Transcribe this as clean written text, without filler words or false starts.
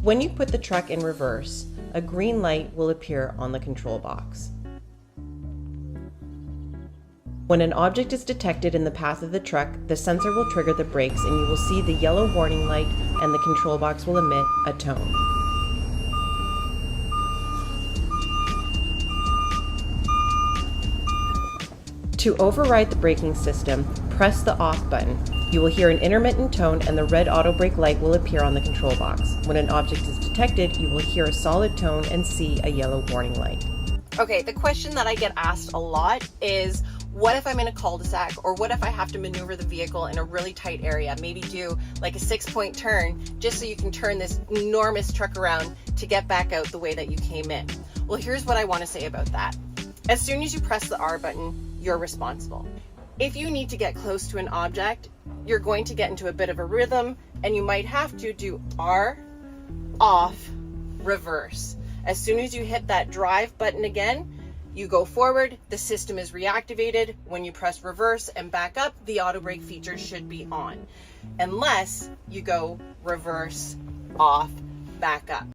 When you put the truck in reverse, a green light will appear on the control box. When an object is detected in the path of the truck, the sensor will trigger the brakes and you will see the yellow warning light and the control box will emit a tone. To override the braking system, press the off button. You will hear an intermittent tone and the red auto brake light will appear on the control box. When an object is detected, you will hear a solid tone and see a yellow warning light. Okay, the question that I get asked a lot is, what if I'm in a cul-de-sac, or what if I have to maneuver the vehicle in a really tight area, maybe do like a 6-point turn just so you can turn this enormous truck around to get back out the way that you came in? Well, here's what I want to say about that. As soon as you press the R button, you're responsible. If you need to get close to an object, you're going to get into a bit of a rhythm and you might have to do R, off, reverse. As soon as you hit that drive button again, you go forward, the system is reactivated. When you press reverse and back up, the auto brake feature should be on, unless you go reverse, off, back up.